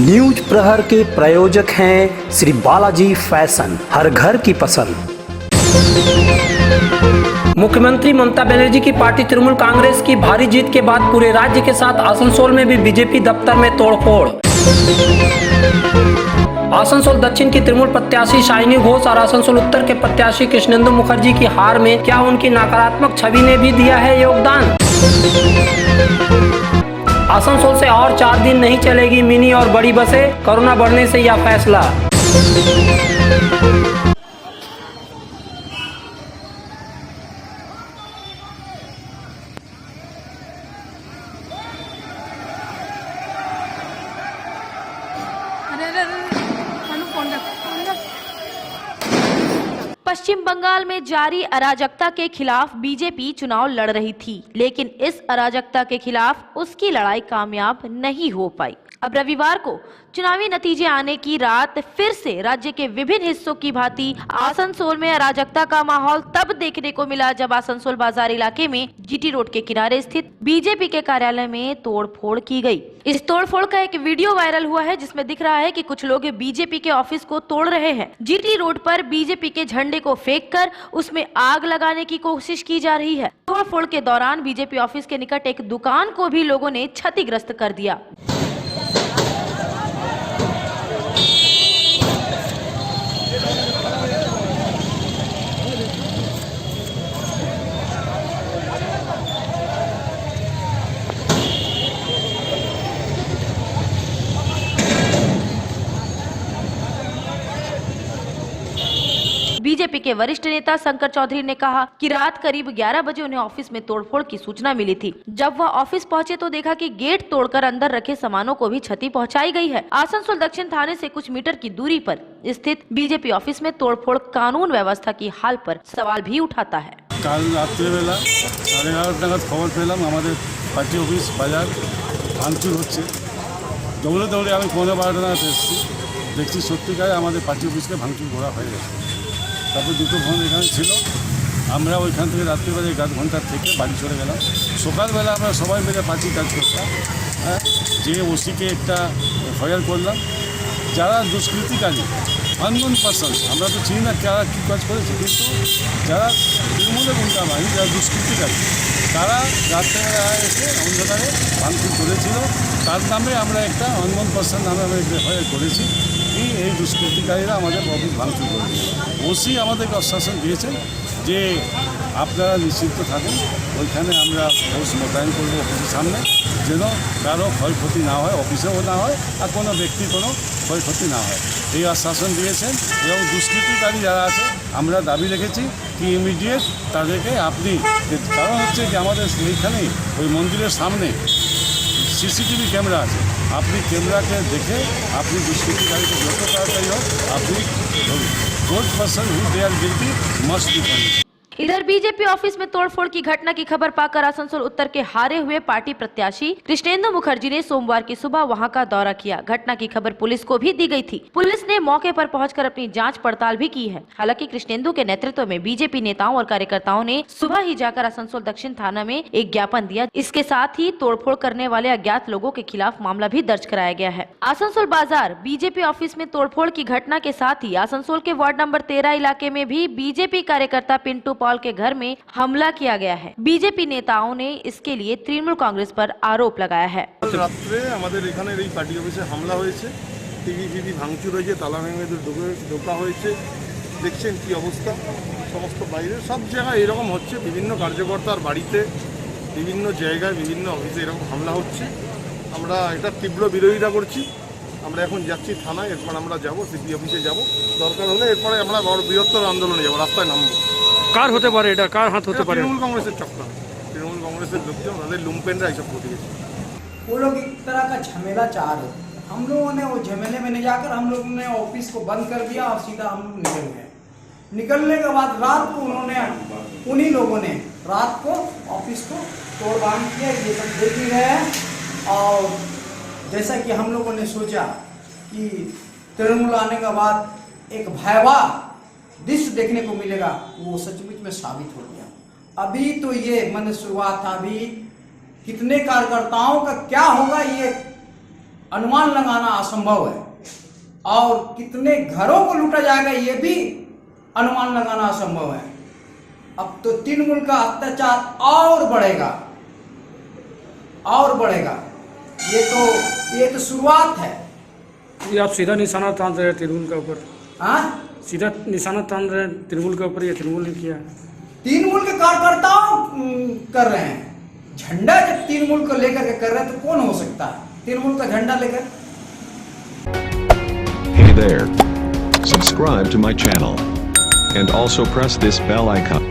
News प्रहर के प्रायोजक हैं श्री बालाजी फैशन, हर घर की पसंद। मुख्यमंत्री ममता बनर्जी की पार्टी तृणमूल कांग्रेस की भारी जीत के बाद पूरे राज्य के साथ आसनसोल में भी बीजेपी दफ्तर में तोड़फोड़। आसनसोल दक्षिण की तृणमूल प्रत्याशी शाइनी घोष और आसनसोल उत्तर के प्रत्याशी कृष्णेंदु मुखर्जी की हार में क्या उनकी नकारात्मक छवि ने भी दिया है योगदान? आसनसोल से और 4 दिन नहीं चलेगी मिनी और बड़ी बसें, कोरोना बढ़ने से यह फैसला। पश्चिम बंगाल में जारी अराजकता के खिलाफ बीजेपी चुनाव लड़ रही थी, लेकिन इस अराजकता के खिलाफ उसकी लड़ाई कामयाब नहीं हो पाई। अब रविवार को चुनावी नतीजे आने की रात फिर से राज्य के विभिन्न हिस्सों की भांति आसनसोल में अराजकता का माहौल तब देखने को मिला जब आसनसोल बाजार इलाके में जीटी रोड के किनारे स्थित बीजेपी के कार्यालय में तोड़फोड़ की गई। इस तोड़फोड़ का एक वीडियो वायरल हुआ है जिसमें दिख रहा है कि कुछ लोग बीजेपी के ऑफिस को तोड़ रहे हैं। जीटी रोड पर बीजेपी के झंडे को फेंक कर उसमें आग लगाने की कोशिश की जा रही है। तोड़फोड़ के दौरान बीजेपी ऑफिस के निकट एक दुकान को भी लोगों ने क्षतिग्रस्त कर दिया। बीजेपी के वरिष्ठ नेता शंकर चौधरी ने कहा कि रात करीब 11 बजे उन्हें ऑफिस में तोड़फोड़ की सूचना मिली थी। जब वह ऑफिस पहुंचे तो देखा कि गेट तोड़कर अंदर रखे सामानों को भी क्षति पहुंचाई गई है। आसनसोल दक्षिण थाने से कुछ मीटर की दूरी पर स्थित बीजेपी ऑफिस में तोड़फोड़ कानून व्यवस्था की हाल पर सवाल भी उठाता है। কাল রাত্রেবেলা 11:30 নাগাদ খবর পেলাম আমাদের পার্টি অফিস বাজার ভাঙচুর হচ্ছে। দৌড়ে দৌড়ে আমি 11:15 নাগাদ এসেছি, দেখছি সত্যিকারে আমাদের পার্টি অফিসকে ভাঙচুর করা হয়ে গেছে। তারপর দুটো ফোন এখানে ছিল, আমরা ওইখান থেকে রাত্রিবেলা 1 ঘন্টা থেকে বাড়ি চলে গেলাম। সকালবেলা আমরা সবাই মিলে পার্টি কাজ করতাম, হ্যাঁ, যে ওসিকে একটা এফআইআর করলাম। যারা দুষ্কৃতিকারী আননোন পারসন, আমরা তো চিনি না কারা কী কাজ করেছে, কিন্তু যারা তৃণমূলের গুন্ডা বাহিনী, যারা দুষ্কৃতিকারী, তারা রাত্রেবেলা এসে অন্ধকারে ভাঙচুর করেছিল। তার নামে আমরা একটা আননোন পারসন নামে আমরা এফআইআর করেছি। এই দুষ্কৃতিকারীরা আমাদের অফিস ভাঙচুর করেছে। ওসি আমাদেরকে আশ্বাসন দিয়েছেন যে আপনারা নিশ্চিন্ত থাকেন, ওইখানে আমরা ফোর্স মোতায়েন করবো অফিসের সামনে, যেন কারো ক্ষয়ক্ষতি না হয়, অফিসেও না হয়, আর কোনো ব্যক্তির কোনো ক্ষয়ক্ষতি না হয়, এই আশ্বাসন দিয়েছেন। এবং দুষ্কৃতিকারী যারা আছে আমরা দাবি রেখেছি কি ইমিডিয়েট তাদেরকে আপনি, কারণ হচ্ছে যে আমাদের এইখানেই ওই মন্দিরের সামনে সিসিটিভি ক্যামেরা আছে, আপনি ক্যামেরাকে দেখে আপনি দুষ্কৃতিকারীকে যত তাড়াতাড়ি হোক আপনি ধরুন। Those person who they are guilty must be punished. इधर बीजेपी ऑफिस में तोड़फोड़ की घटना की खबर पाकर आसनसोल उत्तर के हारे हुए पार्टी प्रत्याशी कृष्णेंदु मुखर्जी ने सोमवार की सुबह वहां का दौरा किया। घटना की खबर पुलिस को भी दी गई थी। पुलिस ने मौके पर पहुंचकर अपनी जांच पड़ताल भी की है। हालांकि कृष्णेंदु के नेतृत्व में बीजेपी नेताओं और कार्यकर्ताओं ने सुबह ही जाकर आसनसोल दक्षिण थाना में एक ज्ञापन दिया। इसके साथ ही तोड़फोड़ करने वाले अज्ञात लोगों के खिलाफ मामला भी दर्ज कराया गया है। आसनसोल बाजार बीजेपी ऑफिस में तोड़फोड़ की घटना के साथ ही आसनसोल के वार्ड नंबर 13 इलाके में भी बीजेपी कार्यकर्ता पिंटू पॉल के घर में हमला किया गया है। बीजेपी नेताओं ने इसके लिए तृणमूल कांग्रेस पर आरोप लगाया है। রাত্রে আমাদের এখানে এই পার্টি অফিসে হামলা হয়েছে, টিভি ভাঙচুর হয়েছে, তালা ভেঙে ঢোকা হয়েছে। দেখছেন কি অবস্থা, সমস্ত বাইরে সব জায়গায় এরকম হচ্ছে। বিভিন্ন কার্যকর্তার বাড়িতে, বিভিন্ন জায়গায়, বিভিন্ন অফিসে এরকম হামলা হচ্ছে। আমরা এটা তীব্র বিরোধিতা করছি। আমরা এখন যাচ্ছি থানায়, এরপর আমরা যাব সিপি অফিসে যাব, দরকার হলে এরপরে আমরা বৃহত্তর আন্দোলনে যাব, রাস্তায় নামবো। কার হতে পারে এটা, কার হাত হতে পারে? तृणमूल कांग्रेस चक्कर, तृणमूल कांग्रेस लोकजन उन्होंने लुम्पेनरा सब को दिए। वो लोग एक तरह का झमेला चाह रहे थे। हम लोगों ने वो झमेले में नहीं जाकर हम लोगों ने ऑफिस को बंद कर दिया और सीधा हम निकल गए। निकलने के बाद रात को उन्होंने, उन्हीं लोगों ने रात को ऑफिस को तोड़बान किया। ये सब देख ही रहे हैं। और जैसा कि हम लोगों ने सोचा कि तृणमूल आने के बाद एक भयावह दृश्य देखने को मिलेगा, वो सचमुच में साबित हो गया। अभी तो ये मन शुरुआत था, अभी कितने कार्यकर्ताओं का क्या होगा ये अनुमान लगाना असंभव है, और कितने घरों को लूटा जाएगा ये भी अनुमान लगाना असंभव है। अब तो तृणमूल का अत्याचार और बढ़ेगा, और बढ़ेगा। ये तो शुरुआत है। ये आप सीधा निशाना तान रहे हैं तृणमूल के ऊपर? हाँ, सीधा निशाना तान रहे हैं तृणमूल के ऊपर, ये तृणमूल ने किया है? तृणमूल के कार्यकर्ताओं कर रहे हैं। झंडा जब तृणमूल को लेकर के कर रहे हैं तो कौन हो सकता है तृणमूल का झंडा लेकर? Hey there. Subscribe to my channel. And also press this bell icon.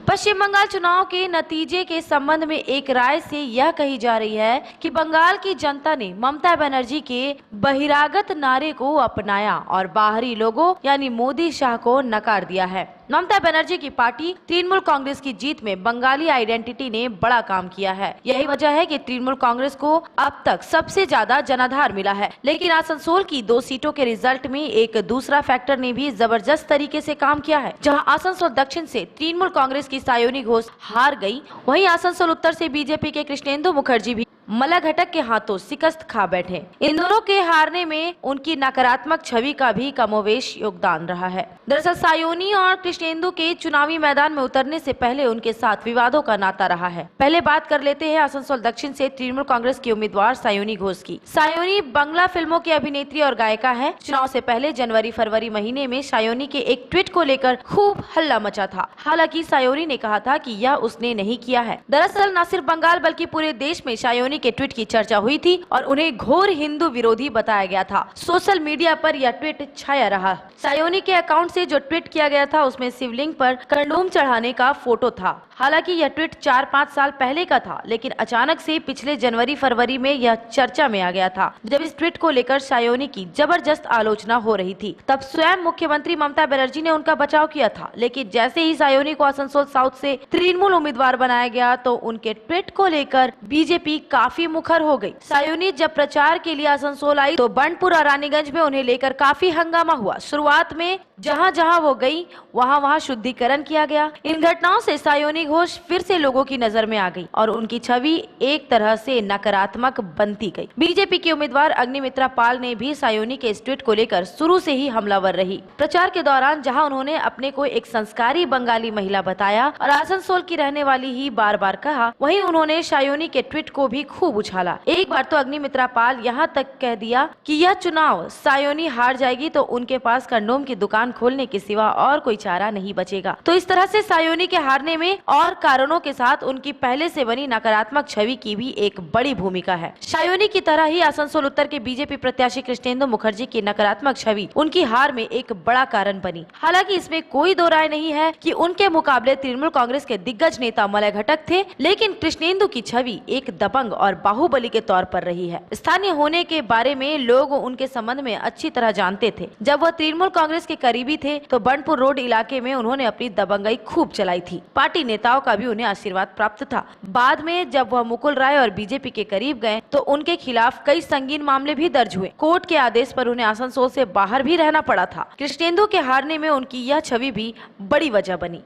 पश्चिम बंगाल चुनाव के नतीजे के संबंध में एक राय से यह कही जा रही है कि बंगाल की जनता ने ममता बनर्जी के बहिरागत नारे को अपनाया और बाहरी लोगों यानी मोदी शाह को नकार दिया है। ममता बनर्जी की पार्टी तृणमूल कांग्रेस की जीत में बंगाली आइडेंटिटी ने बड़ा काम किया है। यही वजह है कि तृणमूल कांग्रेस को अब तक सबसे ज्यादा जनाधार मिला है। लेकिन आसनसोल की 2 सीटों के रिजल्ट में एक दूसरा फैक्टर ने भी जबरदस्त तरीके से काम किया है। जहां आसनसोल दक्षिण से तृणमूल कांग्रेस की सायोनी घोष हार गई, वहीं आसनसोल उत्तर से बीजेपी के कृष्णेंदु मुखर्जी भी मला घटक के हाथों शिकस्त खा बैठे। इन दोनों के हारने में उनकी नकारात्मक छवि का भी कमोवेश योगदान रहा है। दरअसल सायोनी और कृष्णेंदु के चुनावी मैदान में उतरने से पहले उनके साथ विवादों का नाता रहा है। पहले बात कर लेते हैं आसनसोल दक्षिण से तृणमूल कांग्रेस की उम्मीदवार सायोनी घोष की। सायोनी बांग्ला फिल्मों की अभिनेत्री और गायिका है। चुनाव से पहले जनवरी-फरवरी महीने में सायोनी के एक ट्वीट को लेकर खूब हल्ला मचा था। हालांकि सायोनी ने कहा था कि यह उसने नहीं किया है। दरअसल न सिर्फ बंगाल बल्कि पूरे देश में सायोनी के ट्वीट की चर्चा हुई थी और उन्हें घोर हिंदू विरोधी बताया गया था। सोशल मीडिया पर यह ट्वीट छाया रहा। सायोनी के अकाउंट से जो ट्वीट किया गया था उसमें शिवलिंग पर कंडोम चढ़ाने का फोटो था। हालांकि यह ट्वीट 4-5 साल पहले का था, लेकिन अचानक से पिछले जनवरी-फरवरी में यह चर्चा में आ गया था, जब इस ट्वीट को लेकर सायोनी की जबरदस्त आलोचना हो रही थी। तब स्वयं मुख्यमंत्री ममता बनर्जी ने उनका बचाव किया था, लेकिन जैसे ही सायोनी को आसनसोल साउथ से तृणमूल उम्मीदवार बनाया गया तो उनके ट्वीट को लेकर बीजेपी काफी मुखर हो गई। सायोनी जब प्रचार के लिए आसनसोल आई तो बंडपुर और रानीगंज में उन्हें लेकर काफी हंगामा हुआ। शुरुआत में जहां जहां वो गई वहां शुद्धिकरण किया गया। इन घटनाओं से सायोनी घोष फिर से लोगों की नजर में आ गई और उनकी छवि एक तरह से नकारात्मक बनती गई। बीजेपी की उम्मीदवार अग्निमित्रा पाल ने भी सायोनी के इस ट्वीट को लेकर शुरू से ही हमलावर रही। प्रचार के दौरान जहां उन्होंने अपने को एक संस्कारी बंगाली महिला बताया और आसनसोल की रहने वाली ही बार बार कहा, वहीं उन्होंने सायोनी के ट्वीट को भी खूब उछाला। एक बार तो अग्निमित्रा पाल यहाँ तक कह दिया कि यह चुनाव सायोनी हार जाएगी तो उनके पास कंडोम की दुकान खोलने के सिवा और कोई चारा नहीं बचेगा। तो इस तरह से सायोनी के हारने में और कारणों के साथ उनकी पहले से बनी नकारात्मक छवि की भी एक बड़ी भूमिका है। सायोनी की तरह ही आसनसोल उत्तर के बीजेपी प्रत्याशी कृष्णेंदु मुखर्जी की नकारात्मक छवि उनकी हार में एक बड़ा कारण बनी। हालांकि इसमें कोई दो राय नहीं है कि उनके मुकाबले तृणमूल कांग्रेस के दिग्गज नेता मलय घटक थे, लेकिन कृष्णेंदु की छवि एक दबंग और बाहुबली के तौर पर रही है। स्थानीय होने के बारे में लोग उनके संबंध में अच्छी तरह जानते थे। जब वह तृणमूल कांग्रेस के करीबी थे तो बंडपुर रोड इलाके में उन्होंने अपनी दबंगई खूब चलाई थी। पार्टी नेताओं का भी उन्हें आशीर्वाद प्राप्त था। बाद में जब वह मुकुल राय और बीजेपी के करीब गए तो उनके खिलाफ कई संगीन मामले भी दर्ज हुए। कोर्ट के आदेश पर उन्हें आसनसोल से बाहर भी रहना पड़ा था। कृष्णेंदु के हारने में उनकी यह छवि भी बड़ी वजह बनी।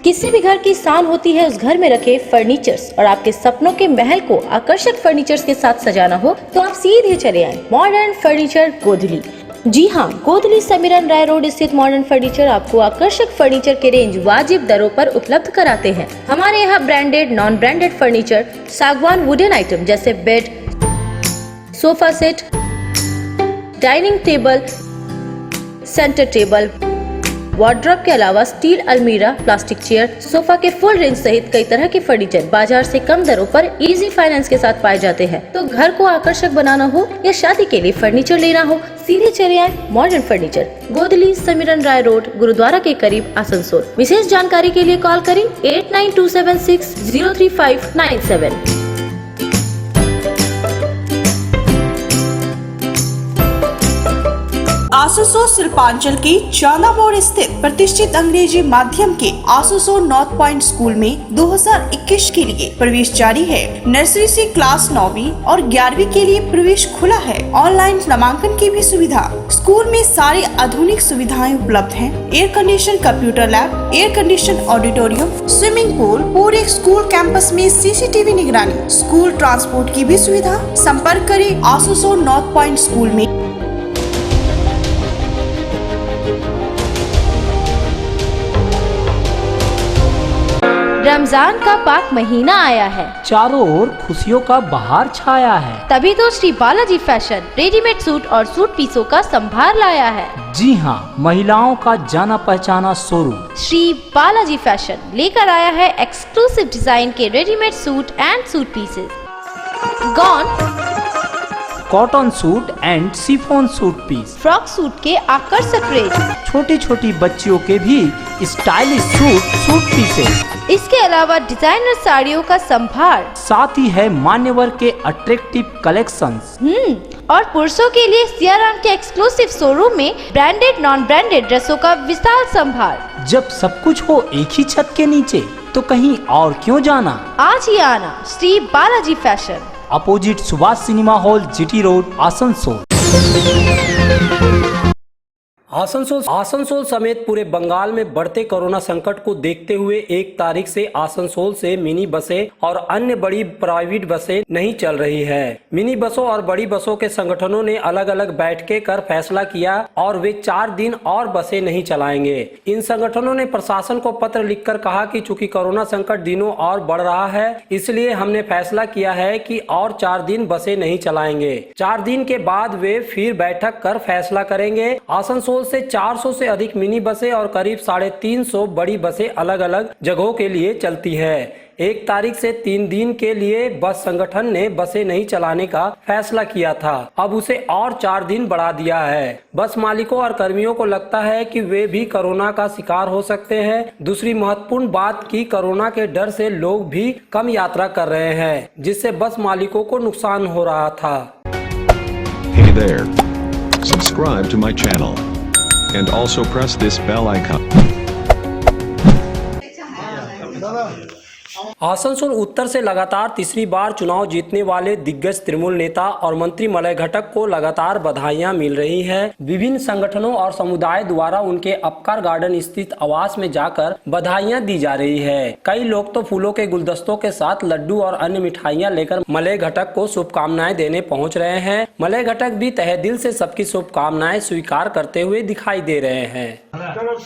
किसी भी घर की शान होती है उस घर में रखे फर्नीचर्स, और आपके सपनों के महल को आकर्षक फर्नीचर्स के साथ सजाना हो तो आप सीधे चले आए मॉडर्न फर्नीचर गोधली। जी हाँ, गोधली समीरन राय रोड स्थित मॉडर्न फर्नीचर आपको आकर्षक फर्नीचर के रेंज वाजिब दरों पर उपलब्ध कराते हैं। हमारे यहाँ ब्रांडेड नॉन ब्रांडेड फर्नीचर, सागवान वुडन आइटम जैसे bed, sofa set, dining table, centre table, wardrobe के अलावा स्टील अलमीरा, प्लास्टिक चेयर, सोफा के फुल रेंज सहित कई तरह के फर्नीचर बाजार से कम दरों पर इजी फाइनेंस के साथ पाए जाते हैं। तो घर को आकर्षक बनाना हो या शादी के लिए फर्नीचर लेना हो, सीधे चले आए मॉडर्न फर्नीचर, गोधली समीरन राय रोड, गुरुद्वारा के करीब, आसनसोल। विशेष जानकारी के लिए कॉल करें 8927603597। आसुसो शिल्पांचल के चांदा मोड़ स्थित प्रतिष्ठित अंग्रेजी माध्यम के आसुसो नॉर्थ पॉइंट स्कूल में 2021 के लिए प्रवेश जारी है। नर्सरी से क्लास 9वीं और 11वीं के लिए प्रवेश खुला है। ऑनलाइन नामांकन की भी सुविधा। स्कूल में सारी आधुनिक सुविधाएं उपलब्ध हैं। Air condition computer lab, air condition auditorium, swimming pool, पूरे स्कूल कैंपस में CCTV निगरानी, स्कूल ट्रांसपोर्ट की भी सुविधा। संपर्क करें आसुसो नॉर्थ पॉइंट स्कूल में। रमजान का पाक महीना आया है, चारों ओर खुशियों का बहार छाया है। तभी तो Shri Balaji fashion readymade suit और सूट पीसों का संभार लाया है। जी हाँ, महिलाओं का जाना पहचाना शोरूम श्री बालाजी फैशन लेकर आया है एक्सक्लूसिव डिजाइन के readymade suit and suit pieces, gown, cotton suit and chiffon suit piece, frock suit के आकर्षक रेंज, छोटी छोटी बच्चियों के भी स्टाइलिश सूट पीसेस। इसके अलावा डिजाइनर साड़ियों का संभार, साथ ही है मान्यवर के अट्रैक्टिव कलेक्शंस। और पुरुषों के लिए सियाराम के एक्सक्लूसिव शोरूम में ब्रांडेड नॉन ब्रांडेड ड्रेसों का विशाल संभार। जब सब कुछ हो एक ही छत के नीचे तो कहीं और क्यों जाना। आज ही आना Shri Balaji fashion, opposite Subhash cinema hall, GT road, Asansol. Asansol समेत पूरे बंगाल में बढ़ते कोरोना संकट को देखते हुए 1 तारीख से आसनसोल से मिनी बसें और अन्य बड़ी प्राइवेट बसें नहीं चल रही है। मिनी बसों और बड़ी बसों के संगठनों ने अलग अलग बैठकें कर फैसला किया और वे 4 दिन और बसें नहीं चलाएंगे। इन संगठनों ने प्रशासन को पत्र लिखकर कहा कि चूंकि कोरोना संकट दिनों और बढ़ रहा है, इसलिए हमने फैसला किया है कि और 4 दिन बसें नहीं चलाएंगे। 4 दिन के बाद वे फिर बैठक कर फैसला करेंगे। आसनसोल से 400 से अधिक मिनी बसें और करीब 350 बड़ी बसें अलग अलग जगहों के लिए चलती है। 1 तारीख से 3 दिन के लिए बस संगठन ने बसें नहीं चलाने का फैसला किया था, अब उसे और 4 दिन बढ़ा दिया है। बस मालिकों और कर्मियों को लगता है कि वे भी कोरोना का शिकार हो सकते हैं। दूसरी महत्वपूर्ण बात कि कोरोना के डर से लोग भी कम यात्रा कर रहे हैं, जिससे बस मालिकों को नुकसान हो रहा था। Hey there. Subscribe to my channel. And also press this bell icon. Asansol उत्तर से लगातार तीसरी बार चुनाव जीतने वाले दिग्गज तृणमूल नेता और मंत्री मलय घटक को लगातार बधाइयां मिल रही हैं। विभिन्न संगठनों और समुदाय द्वारा उनके अपकार गार्डन स्थित आवास में जाकर बधाइयां दी जा रही है। कई लोग तो फूलों के गुलदस्तों के साथ लड्डू और अन्य मिठाइयां लेकर मलय घटक को शुभकामनाएं देने पहुंच रहे हैं। मलय घटक भी तहे दिल से सबकी शुभकामनाएं स्वीकार करते हुए दिखाई दे रहे हैं। हम लोग